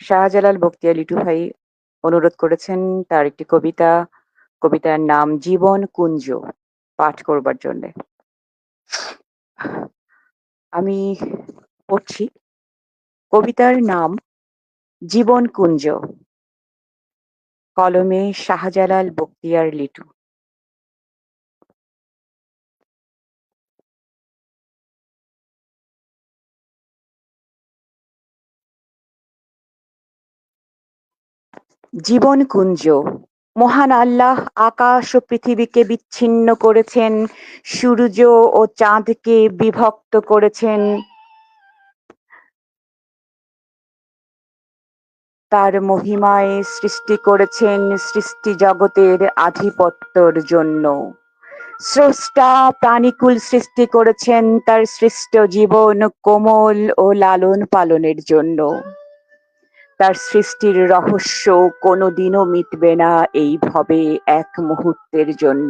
শাহজালাল বখতিয়ার লিটু ভাই অনুরোধ করেছেন তার একটি কবিতার নাম জীবন কুঞ্জ পাঠ করবার জন্যে। আমি পড়ছি। কবিতার নাম জীবন কুঞ্জ, কলমে শাহজালাল বখতিয়ার লিটু। জীবন কুঞ্জ, মহান আল্লাহ আকাশ ও পৃথিবীকে বিচ্ছিন্ন করেছেন, সূর্য ও চাঁদকে বিভক্ত করেছেন, তার মহিমায় সৃষ্টি করেছেন সৃষ্টি জগতের আধিপত্যর জন্য। স্রষ্টা প্রাণীকুল সৃষ্টি করেছেন তার সৃষ্ট জীবন কোমল ও লালন পালনের জন্য। তার সৃষ্টির রহস্য কোনোদিনও মিটবে না এই ভবে এক মুহূর্তের জন্য।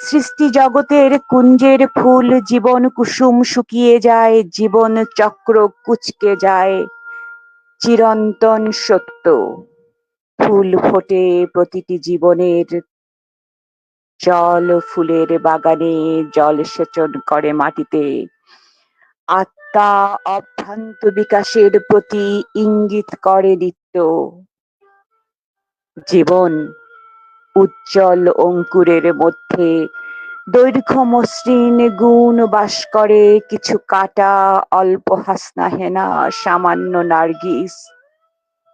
সৃষ্টি জগতের কুঞ্জের ফুল জীবন কুসুম শুকিয়ে যায়, জীবন চক্র কুঁচকে যায়, চিরন্তন সত্য। ফুল ফোটে প্রতিটি জীবনের, জল ফুলের বাগানে জল সেচন করে মাটিতে, আত্মা অভ্রান্ত বিকাশের প্রতি ইঙ্গিত করে নিত্য। জীবন উজ্জ্বল অঙ্কুরের মধ্যে দৈর্ঘ্য মসৃণ গুণ বাস করে, কিছু কাটা, অল্প হাসনা হেনা, সামান্য নার্গিস,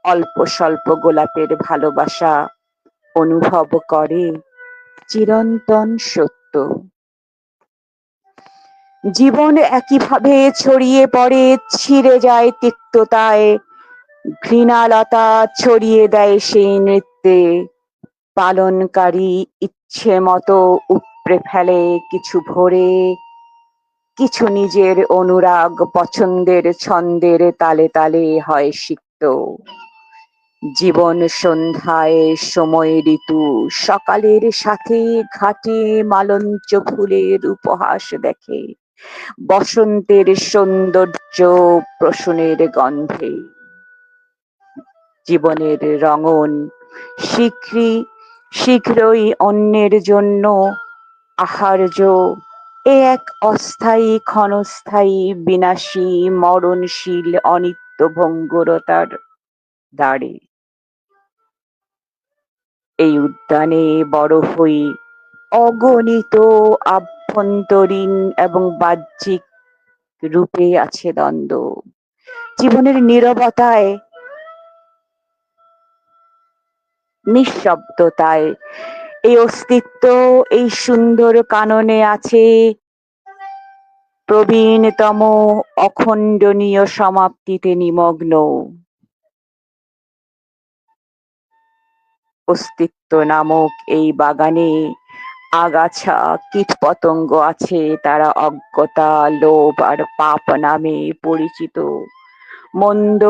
অল্প স্বল্প গোলাপের ভালোবাসা অনুভব করে চিরন্তন সত্য। জীবন একইভাবে ছড়িয়ে পড়ে, ছিঁড়ে যায় তিক্ততায়, ঘৃণালতা ছড়িয়ে দেয় সেই নৃত্যে। পালনকারী ইচ্ছে মতো উপড়ে ফেলে কিছু ভরে, কিছু নিজের অনুরাগ পছন্দের ছন্দের তালে তালে হয় সিক্ত। জীবন সন্ধ্যায় সময় ঋতু, সকালের সাথে ঘাটে মালঞ্চ ফুলের উপহাস দেখে, বসন্তের সৌন্দর্য প্রসূনের গন্ধে। জীবনের রঙন শীঘ্রই অন্যের জন্য আহার্য, এ এক অস্থায়ী ক্ষণস্থায়ী বিনাশী মরণশীল অনিত্য ভঙ্গুরতার দ্বারে। এই উদ্যানে বড় হই অগণিত আভ্যন্তরীণ এবং বাহ্যিক রূপে আছে দ্বন্দ্ব। জীবনের নীরবতায়, নিঃশব্দতায় এই অস্তিত্ব, এই সুন্দর কাননে আছে প্রবীণতম অখণ্ডনীয় সমাপ্তিতে নিমগ্ন। অস্তিত্ব নামক এই বাগানে আগাছা কীটপতঙ্গ আছে, তারা অজ্ঞতা, লোভ আর পাপ নামে পরিচিত। মন্দ,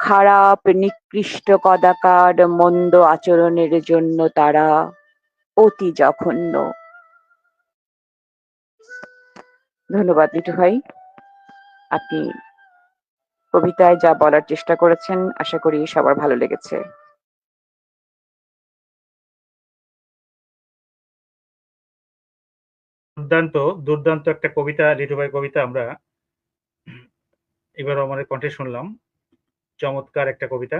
খারাপ, নিকৃষ্ট কদাকার মন্দ আচরণের জন্য তারা অতি জঘন্য। ধন্যবাদ লিটু ভাই, আপনি কবিতায় যা বলার চেষ্টা করেছেন আশা করি সবার ভালো লেগেছে। দুর্দান্ত দুর্দান্ত একটা কবিতা, লিটু ভাই কবিতা আমরা এবার আমাদের কণ্ঠে শুনলাম। চমৎকার একটা কবিতা।